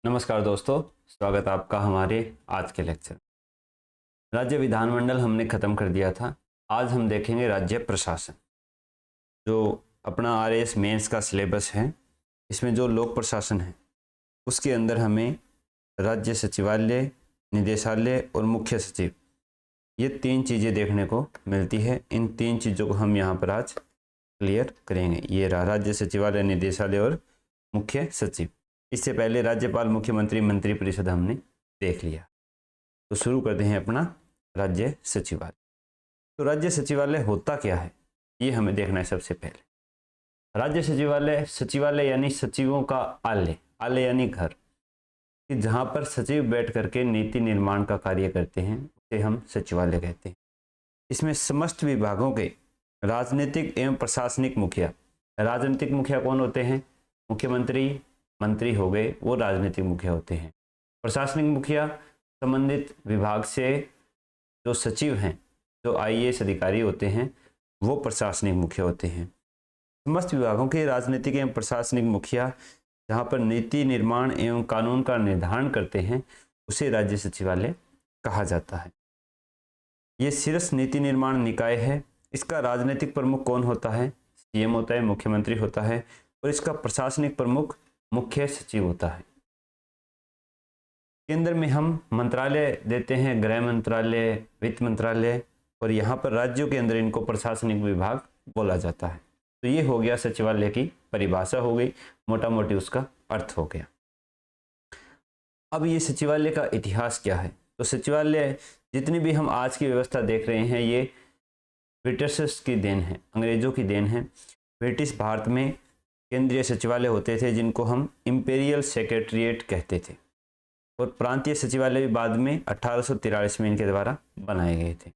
नमस्कार दोस्तों, स्वागत है आपका हमारे आज के लेक्चर। राज्य विधानमंडल हमने ख़त्म कर दिया था। आज हम देखेंगे राज्य प्रशासन। जो अपना आरएएस मेंस का सिलेबस है, इसमें जो लोक प्रशासन है उसके अंदर हमें राज्य सचिवालय, निदेशालय और मुख्य सचिव, ये तीन चीज़ें देखने को मिलती है। इन तीन चीज़ों को हम यहाँ पर आज क्लियर करेंगे। ये रहा राज्य सचिवालय, निदेशालय और मुख्य सचिव। इससे पहले राज्यपाल, मुख्यमंत्री, मंत्रिपरिषद हमने देख लिया। तो शुरू करते हैं अपना राज्य सचिवालय। तो राज्य सचिवालय होता क्या है, ये हमें देखना है सबसे पहले। राज्य सचिवालय, सचिवालय यानी सचिवों का आलय, आलय यानी घर, कि जहाँ पर सचिव बैठ करके नीति निर्माण का कार्य करते हैं, उसे हम सचिवालय कहते हैं। इसमें समस्त विभागों के राजनीतिक एवं प्रशासनिक मुखिया, राजनीतिक मुखिया कौन होते हैं? मुख्यमंत्री, मंत्री हो गए, वो राजनीतिक मुखिया होते हैं। प्रशासनिक मुखिया संबंधित विभाग से जो सचिव हैं, जो आईएएस अधिकारी होते हैं, वो प्रशासनिक मुखिया होते हैं। समस्त विभागों के राजनीतिक एवं प्रशासनिक मुखिया जहाँ पर नीति निर्माण एवं कानून का निर्धारण करते हैं, उसे राज्य सचिवालय कहा जाता है। ये शीर्ष नीति निर्माण निकाय है। इसका राजनीतिक प्रमुख कौन होता है? सीएम होता है, मुख्यमंत्री होता है, और इसका प्रशासनिक प्रमुख मुख्य सचिव होता है। केंद्र में हम मंत्रालय देते हैं, गृह मंत्रालय, वित्त मंत्रालय, और यहाँ पर राज्यों के अंदर इनको प्रशासनिक विभाग बोला जाता है। तो ये हो गया सचिवालय की परिभाषा हो गई, मोटा मोटी उसका अर्थ हो गया। अब ये सचिवालय का इतिहास क्या है? तो सचिवालय, जितनी भी हम आज की व्यवस्था देख रहे हैं, ये ब्रिटिशर्स की देन है, अंग्रेजों की देन है। ब्रिटिश भारत में केंद्रीय सचिवालय होते थे जिनको हम इंपीरियल सेक्रेटरीट कहते थे, और प्रांतीय सचिवालय भी बाद में 1843 में इनके द्वारा बनाए गए थे।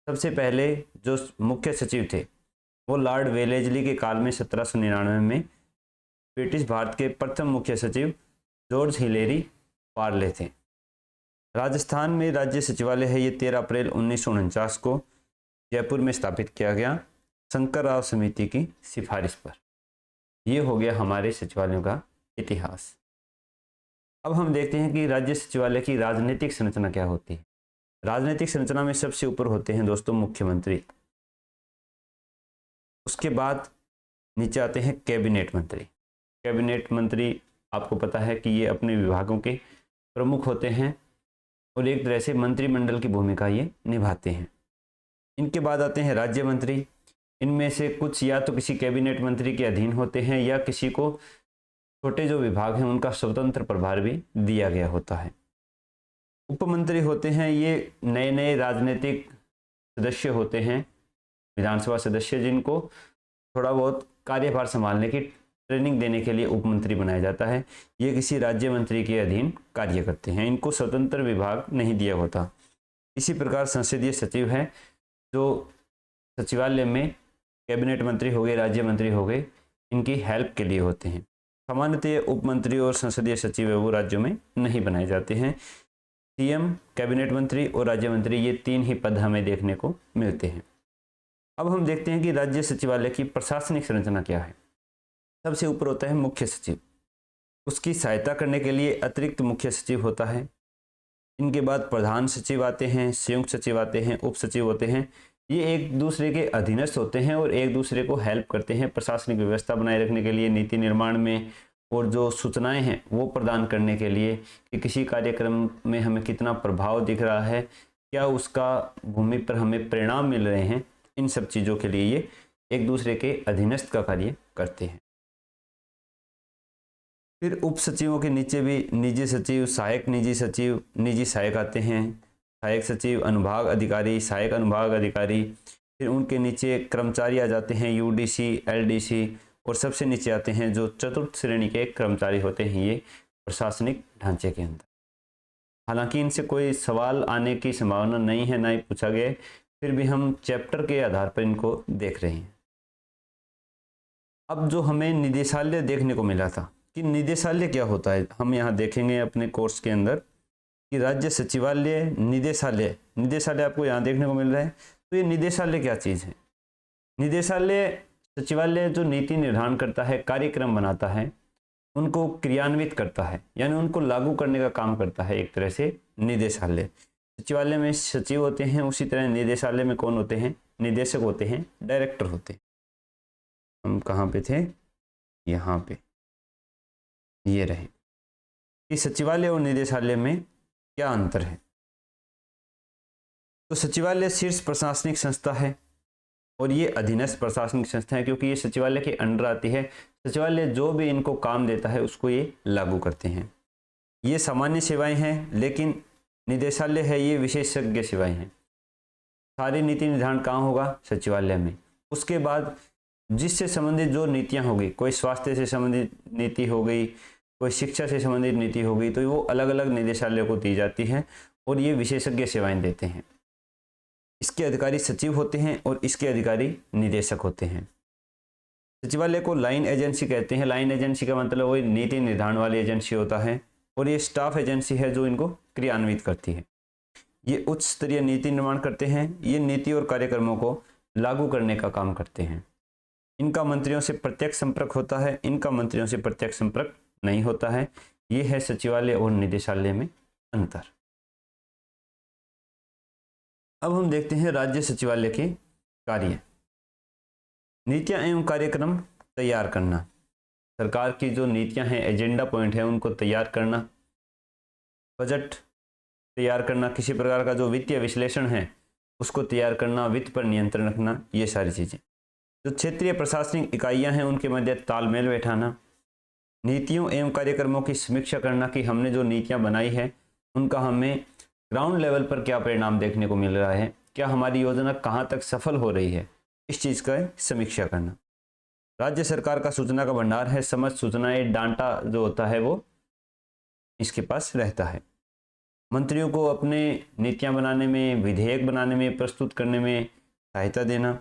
सबसे पहले जो मुख्य सचिव थे वो लॉर्ड वेलेस्ली के काल में 1799 में ब्रिटिश भारत के प्रथम मुख्य सचिव जॉर्ज हिलेरी पार्ले थे। राजस्थान में राज्य सचिवालय है, ये 13 अप्रैल 1949 को जयपुर में स्थापित किया गया, शंकर राव समिति की सिफारिश पर। ये हो गया हमारे सचिवालयों का इतिहास। अब हम देखते हैं कि राज्य सचिवालय की राजनीतिक संरचना क्या होती है। राजनीतिक संरचना में सबसे ऊपर होते हैं दोस्तों मुख्यमंत्री, उसके बाद नीचे आते हैं कैबिनेट मंत्री। कैबिनेट मंत्री आपको पता है कि ये अपने विभागों के प्रमुख होते हैं और एक तरह से मंत्रिमंडल की भूमिका ये निभाते हैं। इनके बाद आते हैं राज्य मंत्री। इनमें से कुछ या तो किसी कैबिनेट मंत्री के अधीन होते हैं, या किसी को छोटे जो विभाग हैं उनका स्वतंत्र प्रभार भी दिया गया होता है। उपमंत्री होते हैं, ये नए नए राजनीतिक सदस्य होते हैं, विधानसभा सदस्य, जिनको थोड़ा बहुत कार्यभार संभालने की ट्रेनिंग देने के लिए उपमंत्री बनाया जाता है। ये किसी राज्य मंत्री के अधीन कार्य करते हैं, इनको स्वतंत्र विभाग नहीं दिया होता। इसी प्रकार संसदीय सचिव है, जो सचिवालय में कैबिनेट मंत्री हो गए, राज्य मंत्री हो गए, इनकी हेल्प के लिए होते हैं। सामान्यतः उपमंत्री और संसदीय सचिव है वो राज्यों में नहीं बनाए जाते हैं। सीएम, कैबिनेट मंत्री और राज्य मंत्री, ये तीन ही पद हमें देखने को मिलते हैं। अब हम देखते हैं कि राज्य सचिवालय की प्रशासनिक संरचना क्या है। सबसे ऊपर होता है मुख्य सचिव, उसकी सहायता करने के लिए अतिरिक्त मुख्य सचिव होता है। इनके बाद प्रधान सचिव आते हैं, संयुक्त सचिव आते हैं, उप सचिव होते हैं। ये एक दूसरे के अधीनस्थ होते हैं और एक दूसरे को हेल्प करते हैं प्रशासनिक व्यवस्था बनाए रखने के लिए, नीति निर्माण में, और जो सूचनाएं हैं वो प्रदान करने के लिए कि किसी कार्यक्रम में हमें कितना प्रभाव दिख रहा है, क्या उसका भूमि पर हमें परिणाम मिल रहे हैं, इन सब चीज़ों के लिए ये एक दूसरे के अधीनस्थ का कार्य करते हैं। फिर उप सचिवों के नीचे भी निजी सचिव, सहायक निजी सचिव, निजी सहायक आते हैं, सहायक सचिव, अनुभाग अधिकारी, सहायक अनुभाग अधिकारी। फिर उनके नीचे कर्मचारी आ जाते हैं, यूडीसी, एलडीसी, और सबसे नीचे आते हैं जो चतुर्थ श्रेणी के कर्मचारी होते हैं, ये प्रशासनिक ढांचे के अंदर। हालांकि इनसे कोई सवाल आने की संभावना नहीं है, ना ही पूछा गया, फिर भी हम चैप्टर के आधार पर इनको देख रहे हैं। अब जो हमें निदेशालय देखने को मिला था कि निदेशालय क्या होता है, हम यहाँ देखेंगे अपने कोर्स के अंदर कि राज्य सचिवालय, निदेशालय, निदेशालय आपको यहाँ देखने को मिल रहा है। तो ये निदेशालय क्या चीज़ है? निदेशालय सचिवालय जो नीति निर्धारण करता है, कार्यक्रम बनाता है, उनको क्रियान्वित करता है, यानी उनको लागू करने का काम करता है एक तरह से निदेशालय। सचिवालय में सचिव होते हैं, उसी तरह निदेशालय में कौन होते हैं? निदेशक होते हैं, डायरेक्टर होते हैं। हम कहाँ पे थे? यहाँ पे, ये रहे कि सचिवालय और निदेशालय में क्या अंतर है। तो सचिवालय शीर्ष प्रशासनिक संस्था है और ये अधीनस्थ प्रशासनिक संस्था है, क्योंकि ये सचिवालय के अंडर आती है। सचिवालय जो भी इनको काम देता है उसको ये लागू करते हैं। ये सामान्य सेवाएं हैं, लेकिन निदेशालय है ये विशेषज्ञ सेवाएं हैं। सारी नीति निर्धारण कहाँ होगा? सचिवालय में। उसके बाद जिससे संबंधित जो नीतियां होगी, कोई स्वास्थ्य से संबंधित नीति हो गई, कोई शिक्षा से संबंधित नीति हो गई, तो वो अलग अलग निदेशालय को दी जाती है और ये विशेषज्ञ सेवाएं देते हैं। इसके अधिकारी सचिव होते हैं और इसके अधिकारी निदेशक होते हैं। सचिवालय को लाइन एजेंसी कहते हैं। लाइन एजेंसी का मतलब वही नीति निर्धारण वाली एजेंसी होता है, और ये स्टाफ एजेंसी है जो इनको क्रियान्वित करती है। ये उच्च स्तरीय नीति निर्माण करते हैं। ये नीति और कार्यक्रमों को लागू करने का काम करते हैं। इनका मंत्रियों से प्रत्यक्ष संपर्क होता है, इनका मंत्रियों से प्रत्यक्ष संपर्क नहीं होता है। ये है सचिवालय और निदेशालय में अंतर। अब हम देखते हैं राज्य सचिवालय के कार्य। नीतियां एवं कार्यक्रम तैयार करना, सरकार की जो नीतियां हैं, एजेंडा पॉइंट है, उनको तैयार करना, बजट तैयार करना, किसी प्रकार का जो वित्तीय विश्लेषण है उसको तैयार करना, वित्त पर नियंत्रण रखना, ये सारी चीजें। जो क्षेत्रीय प्रशासनिक इकाइयां हैं उनके मध्य तालमेल बैठाना, नीतियों एवं कार्यक्रमों की समीक्षा करना कि हमने जो नीतियां बनाई है उनका हमें ग्राउंड लेवल पर क्या परिणाम देखने को मिल रहा है, क्या हमारी योजना कहाँ तक सफल हो रही है, इस चीज़ का समीक्षा करना। राज्य सरकार का सूचना का भंडार है, समस्त सूचनाएं, डाटा जो होता है वो इसके पास रहता है। मंत्रियों को अपने नीतियां बनाने में, विधेयक बनाने में, प्रस्तुत करने में सहायता देना।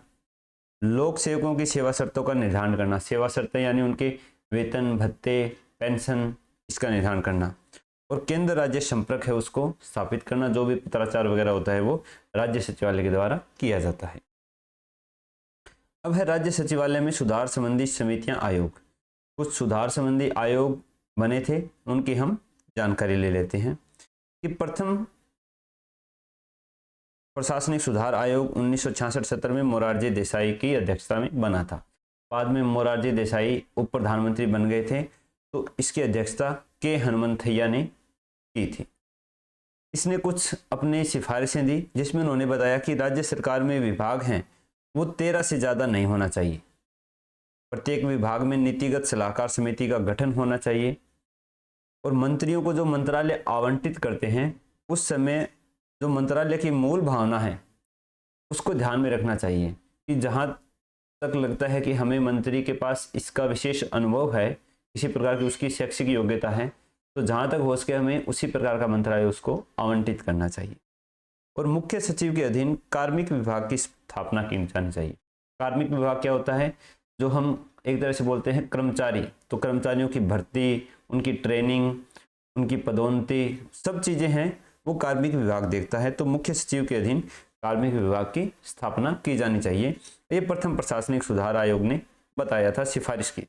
लोक सेवकों की सेवा शर्तों का निर्धारण करना, सेवा शर्तें यानी उनके वेतन, भत्ते, पेंशन, इसका निर्धारण करना। और केंद्र राज्य संपर्क है उसको स्थापित करना। जो भी पत्राचार वगैरह होता है वो राज्य सचिवालय के द्वारा किया जाता है। अब है राज्य सचिवालय में सुधार संबंधी समितियां, आयोग। कुछ सुधार संबंधी आयोग बने थे, उनकी हम जानकारी ले लेते हैं कि प्रथम प्रशासनिक सुधार आयोग 1966-70 में मोरारजी देसाई की अध्यक्षता में बना था। बाद में मोरारजी देसाई उप प्रधानमंत्री बन गए थे, तो इसकी अध्यक्षता के हनुमंथैया ने की थी। इसने कुछ अपनी सिफारिशें दी, जिसमें उन्होंने बताया कि राज्य सरकार में विभाग हैं वो 13 से ज़्यादा नहीं होना चाहिए। प्रत्येक विभाग में नीतिगत सलाहकार समिति का गठन होना चाहिए, और मंत्रियों को जो मंत्रालय आवंटित करते हैं उस समय जो मंत्रालय की मूल भावना है उसको ध्यान में रखना चाहिए कि जहाँ तक लगता है कि हमें मंत्री के पास इसका विशेष अनुभव है, किसी प्रकार की उसकी शैक्षिक योग्यता है, तो जहाँ तक हो सके हमें उसी प्रकार का मंत्रालय उसको आवंटित करना चाहिए। और मुख्य सचिव के अधीन कार्मिक विभाग की स्थापना की जानी चाहिए। कार्मिक विभाग क्या होता है? जो हम एक तरह से बोलते हैं कर्मचारी, तो कर्मचारियों की भर्ती, उनकी ट्रेनिंग, उनकी पदोन्नति, सब चीज़ें हैं वो कार्मिक विभाग देखता है। तो मुख्य सचिव के अधीन कार्मिक विभाग की स्थापना की जानी चाहिए। ये प्रथम प्रशासनिक सुधार आयोग ने बताया था, सिफारिश की।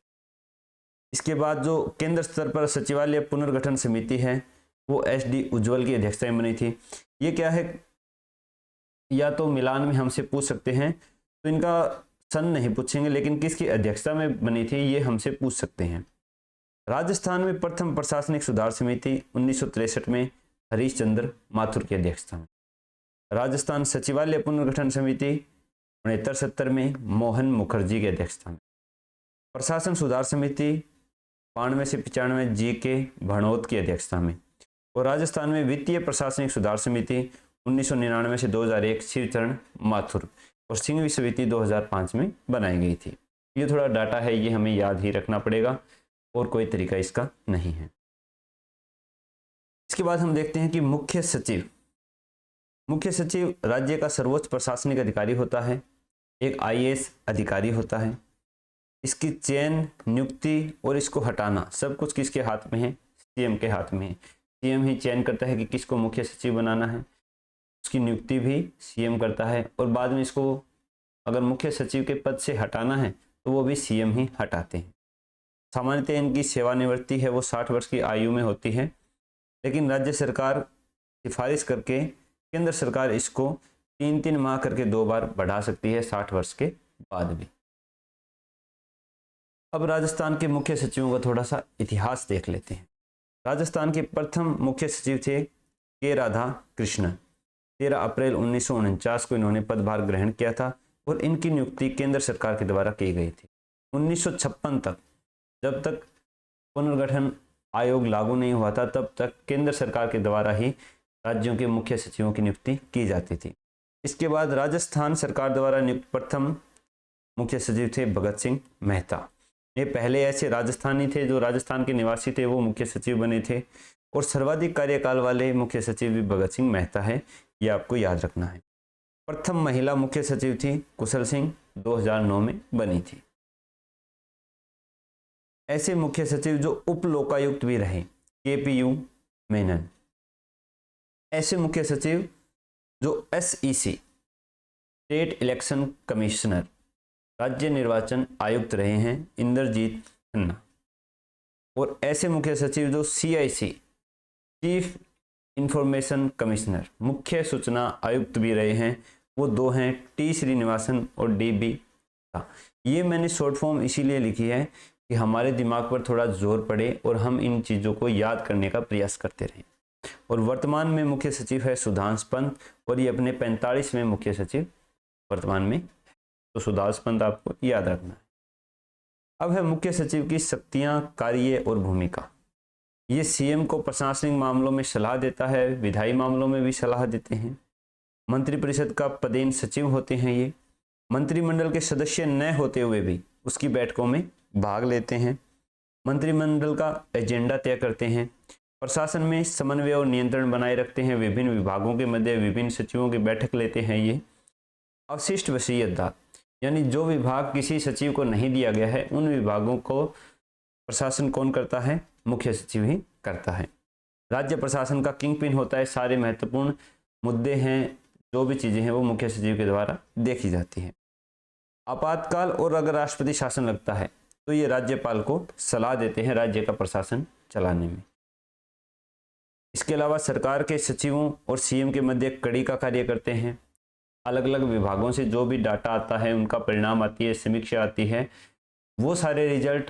इसके बाद जो केंद्र स्तर पर सचिवालय पुनर्गठन समिति है वो SD उज्ज्वल की अध्यक्षता में बनी थी। ये क्या है, या तो मिलान में हमसे पूछ सकते हैं, तो इनका सन नहीं पूछेंगे, लेकिन किसकी अध्यक्षता में बनी थी ये हमसे पूछ सकते हैं। राजस्थान में प्रथम प्रशासनिक सुधार समिति 1963 में हरीश चंद्र माथुर की अध्यक्षता में। राजस्थान सचिवालय पुनर्गठन समिति 69-70 में मोहन मुखर्जी की अध्यक्षता में। प्रशासन सुधार समिति 92 से 95 GK भणोत की अध्यक्षता में। और राजस्थान में वित्तीय प्रशासनिक सुधार समिति 1999 से 2001 शिवचरण माथुर, और सिंघवी समिति 2005 में बनाई गई थी। ये थोड़ा डाटा है, ये हमें याद ही रखना पड़ेगा और कोई तरीका इसका नहीं है। इसके बाद हम देखते हैं कि मुख्य सचिव। मुख्य सचिव राज्य का सर्वोच्च प्रशासनिक अधिकारी होता है, एक IAS अधिकारी होता है। इसकी चयन, नियुक्ति और इसको हटाना सब कुछ किसके हाथ में है? CM के हाथ में है। CM ही चयन करता है कि किसको मुख्य सचिव बनाना है, उसकी नियुक्ति भी CM करता है, और बाद में इसको अगर मुख्य सचिव के पद से हटाना है तो वो भी CM ही हटाते हैं। सामान्यतः इनकी सेवानिवृत्ति है वो 60 वर्ष की आयु में होती है, लेकिन राज्य सरकार सिफारिश करके केंद्र सरकार इसको 3-3 माह करके 2 बार बढ़ा सकती है 60 वर्ष के बाद भी। अब राजस्थान के मुख्य सचिवों का थोड़ा सा इतिहास देख लेते हैं। राजस्थान के प्रथम मुख्य सचिव थे के राधा कृष्णन। 13 अप्रैल 1949 को इन्होंने पदभार ग्रहण किया था और इनकी नियुक्ति केंद्र सरकार के द्वारा की गई थी। 1956 तक, जब तक पुनर्गठन आयोग लागू नहीं हुआ था, तब तक केंद्र सरकार के द्वारा ही राज्यों के मुख्य सचिवों की नियुक्ति की जाती थी। इसके बाद राजस्थान सरकार द्वारा नियुक्त प्रथम मुख्य सचिव थे भगत सिंह मेहता। ये पहले ऐसे राजस्थानी थे जो राजस्थान के निवासी थे, वो मुख्य सचिव बने थे, और सर्वाधिक कार्यकाल वाले मुख्य सचिव भी भगत सिंह मेहता है, ये आपको याद रखना है। प्रथम महिला मुख्य सचिव थी कुशल सिंह, 2009 में बनी थी। ऐसे मुख्य सचिव जो उप लोकायुक्त भी रहे, KPU मेनन। ऐसे मुख्य सचिव जो SEC स्टेट इलेक्शन कमिश्नर, राज्य निर्वाचन आयुक्त रहे हैं, इंद्रजीत खन्ना। और ऐसे मुख्य सचिव जो CIC चीफ इंफॉर्मेशन कमिश्नर, मुख्य सूचना आयुक्त भी रहे हैं, वो 2 हैं, T श्रीनिवासन और DB। ये मैंने शॉर्ट फॉर्म इसीलिए लिखी है कि हमारे दिमाग पर थोड़ा जोर पड़े और हम इन चीज़ों को याद करने का प्रयास करते रहें। और वर्तमान में मुख्य सचिव है सुधांशु पंत, और ये अपने 45वें मुख्य सचिव वर्तमान में, तो सुधांशु पंत आपको याद रखना है। अब है मुख्य सचिव की शक्तियां, कार्य और भूमिका। ये CM को प्रशासनिक मामलों में सलाह देता है, विधायी मामलों में भी सलाह देते हैं। मंत्रिपरिषद का पदेन सचिव होते हैं। ये मंत्रिमंडल के सदस्य न होते हुए भी उसकी बैठकों में भाग लेते हैं, मंत्रिमंडल का एजेंडा तय करते हैं, प्रशासन में समन्वय और नियंत्रण बनाए रखते हैं, विभिन्न विभागों के मध्य विभिन्न सचिवों की बैठक लेते हैं। ये अवशिष्ट वसीयतदार, यानी जो विभाग किसी सचिव को नहीं दिया गया है, उन विभागों को प्रशासन कौन करता है? मुख्य सचिव ही करता है। राज्य प्रशासन का किंग पिन होता है, सारे महत्वपूर्ण मुद्दे हैं, जो भी चीज़ें हैं वो मुख्य सचिव के द्वारा देखी जाती हैं। आपातकाल और अगर राष्ट्रपति शासन लगता है तो ये राज्यपाल को सलाह देते हैं राज्य का प्रशासन चलाने में। इसके अलावा सरकार के सचिवों और CM के मध्य कड़ी का कार्य करते हैं। अलग अलग विभागों से जो भी डाटा आता है, उनका परिणाम आती है, समीक्षा आती है, वो सारे रिजल्ट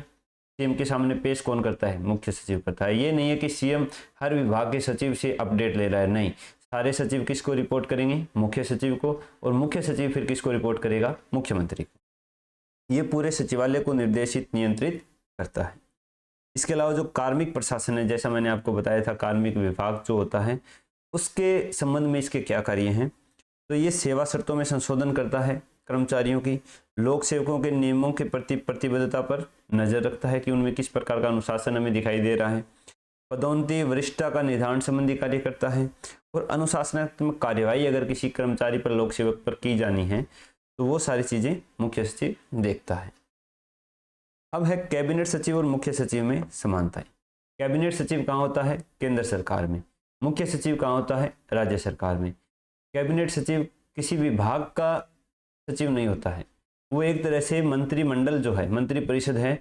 CM के सामने पेश कौन करता है? मुख्य सचिव करता है। ये नहीं है कि CM हर विभाग के सचिव से अपडेट ले रहा है, नहीं, सारे सचिव किसको रिपोर्ट करेंगे? मुख्य सचिव को, और मुख्य सचिव फिर किसको रिपोर्ट करेगा? मुख्यमंत्री को। ये पूरे सचिवालय को निर्देशित, नियंत्रित करता है। इसके अलावा जो कार्मिक प्रशासन है, जैसा मैंने आपको बताया था, कार्मिक विभाग जो होता है, उसके संबंध में इसके क्या कार्य हैं? तो ये सेवा शर्तों में संशोधन करता है, कर्मचारियों की, लोक सेवकों के नियमों के प्रति प्रतिबद्धता पर नजर रखता है कि उनमें किस प्रकार का अनुशासन हमें दिखाई दे रहा है, पदोन्नति वरिष्ठता का निर्धारण संबंधी कार्य करता है, और अनुशासनात्मक कार्यवाही अगर किसी कर्मचारी पर, लोक सेवक पर की जानी है तो वो सारी चीजें मुख्य सचिव देखता है। अब है कैबिनेट सचिव और मुख्य सचिव में समानताएं। कैबिनेट सचिव कहाँ होता है? केंद्र सरकार में। मुख्य सचिव कहाँ होता है? राज्य सरकार में। कैबिनेट सचिव किसी विभाग का सचिव नहीं होता है, वो एक तरह से मंत्रिमंडल जो है, मंत्रिपरिषद है,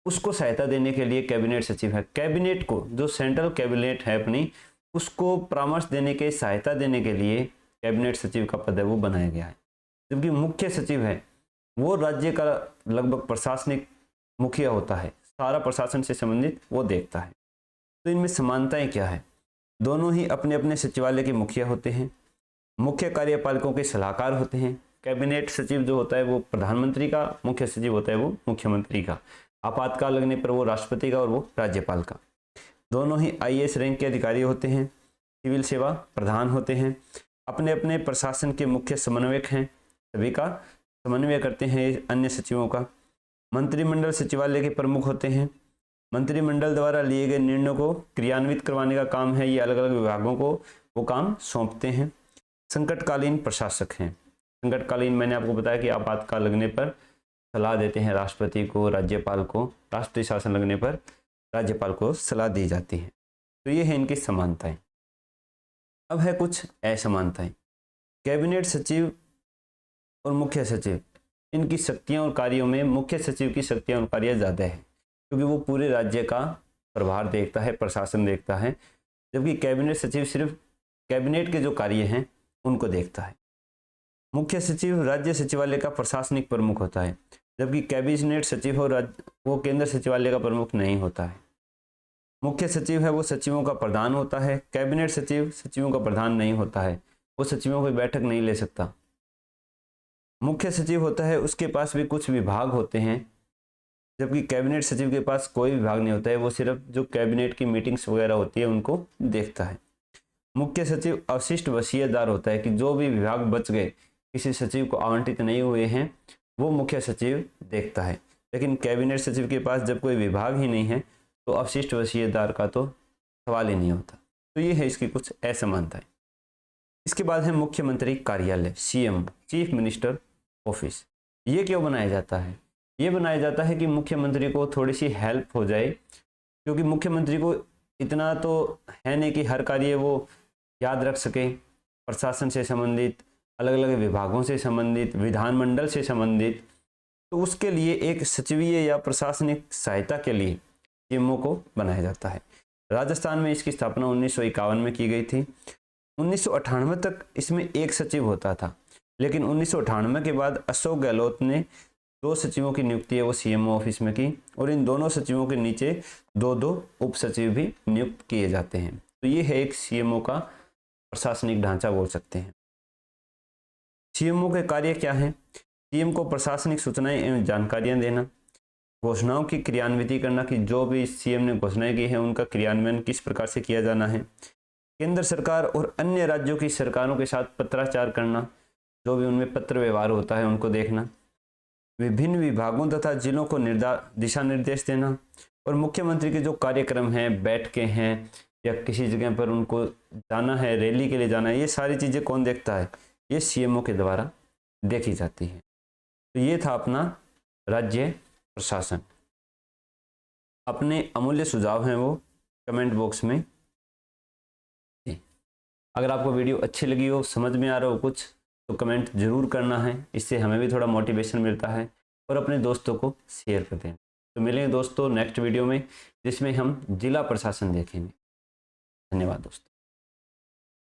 उसको सहायता देने के लिए कैबिनेट सचिव है। कैबिनेट को, जो सेंट्रल कैबिनेट है अपनी, उसको परामर्श देने के, सहायता देने के लिए कैबिनेट सचिव का पद है वो बनाया गया है। जबकि मुख्य सचिव है वो राज्य का लगभग प्रशासनिक मुखिया होता है, सारा प्रशासन से संबंधित वो देखता है। तो इनमें समानताएं क्या है? दोनों ही अपने अपने सचिवालय के मुखिया होते हैं, मुख्य कार्यपालकों के सलाहकार होते हैं। कैबिनेट सचिव जो होता है वो प्रधानमंत्री का, मुख्य सचिव होता है वो मुख्यमंत्री का, आपातकाल लगने पर वो राष्ट्रपति का और वो राज्यपाल का। दोनों ही IAS रैंक के अधिकारी होते हैं, सिविल सेवा प्रधान होते हैं, अपने अपने प्रशासन के मुख्य समन्वयक हैं, सभी का समन्वय करते हैं अन्य सचिवों का। मंत्रिमंडल सचिवालय के प्रमुख होते हैं। मंत्रिमंडल द्वारा लिए गए निर्णयों को क्रियान्वित करवाने का काम है, ये अलग अलग विभागों को वो काम सौंपते हैं। संकटकालीन प्रशासक हैं। संकटकालीन मैंने आपको बताया कि आपातकाल लगने पर सलाह देते हैं राष्ट्रपति को, राज्यपाल को, राष्ट्रीय शासन लगने पर राज्यपाल को सलाह दी जाती है। तो ये है इनकी समानताएं। अब है कुछ असमानताएं। कैबिनेट सचिव और मुख्य सचिव, इनकी शक्तियां और कार्यों में मुख्य सचिव की शक्तियां और कार्य ज़्यादा है, क्योंकि वो पूरे राज्य का प्रभार देखता है, प्रशासन देखता है, जबकि कैबिनेट सचिव सिर्फ कैबिनेट के जो कार्य हैं उनको देखता है। मुख्य सचिव राज्य सचिवालय का प्रशासनिक प्रमुख होता है, जबकि कैबिनेट सचिव वो केंद्र सचिवालय का प्रमुख नहीं होता है। मुख्य सचिव है वो सचिवों का प्रधान होता है, कैबिनेट सचिव सचिवों का प्रधान नहीं होता है, वो सचिवों की बैठक नहीं ले सकता। मुख्य सचिव होता है उसके पास भी कुछ विभाग होते हैं, जबकि कैबिनेट सचिव के पास कोई विभाग नहीं होता है, वो सिर्फ जो कैबिनेट की मीटिंग्स वगैरह होती है उनको देखता है। मुख्य सचिव अवशिष्ट वसीयतदार होता है कि जो भी विभाग बच गए, किसी सचिव को आवंटित नहीं हुए हैं, वो मुख्य सचिव देखता है। लेकिन कैबिनेट सचिव के पास जब कोई विभाग ही नहीं है तो अवशिष्ट वसीयतदार का तो सवाल ही नहीं होता। तो ये है इसकी कुछ असमानताएं। इसके बाद है मुख्यमंत्री कार्यालय, सीएम, चीफ मिनिस्टर ऑफिस। ये क्यों बनाया जाता है? ये बनाया जाता है कि मुख्यमंत्री को थोड़ी सी हेल्प हो जाए, क्योंकि मुख्यमंत्री को इतना तो है नहीं कि हर कार्य वो याद रख सके। प्रशासन से संबंधित, अलग अलग विभागों से संबंधित, विधानमंडल से संबंधित, तो उसके लिए एक सचिवीय या प्रशासनिक सहायता के लिए सीएमओ को बनाया जाता है। राजस्थान में इसकी स्थापना 1951 में की गई थी। 1998 तक इसमें एक सचिव होता था, लेकिन 1998 के बाद अशोक गहलोत ने 2 सचिवों की नियुक्ति है वो सीएमओ ऑफिस में की, और इन दोनों सचिवों के नीचे 2-2 उप सचिव भी नियुक्त किए जाते हैं। तो ये है एक सीएमओ का प्रशासनिक ढांचा बोल सकते हैं। सीएमओ के कार्य क्या हैं? सीएम को प्रशासनिक सूचनाएं एवं जानकारियां देना, घोषणाओं की क्रियान्विति करना कि जो भी सीएम ने घोषणाएं की हैं उनका क्रियान्वयन किस प्रकार से किया जाना है, केंद्र सरकार और अन्य राज्यों की सरकारों के साथ पत्राचार करना, जो भी उनमें पत्र व्यवहार होता है उनको देखना, विभिन्न विभागों तथा जिलों को दिशा निर्देश देना, और मुख्यमंत्री के जो कार्यक्रम हैं, बैठकें हैं या किसी जगह पर उनको जाना है, रैली के लिए जाना है, ये सारी चीज़ें कौन देखता है? ये सीएमओ के द्वारा देखी जाती है। तो ये था अपना राज्य प्रशासन। अपने अमूल्य सुझाव हैं वो कमेंट बॉक्स में। अगर आपको वीडियो अच्छी लगी हो, समझ में आ रहा हो कुछ, तो कमेंट जरूर करना है, इससे हमें भी थोड़ा मोटिवेशन मिलता है, और अपने दोस्तों को शेयर कर दें। तो मिलेंगे दोस्तों नेक्स्ट वीडियो में, जिसमें हम जिला प्रशासन देखेंगे। धन्यवाद दोस्तों।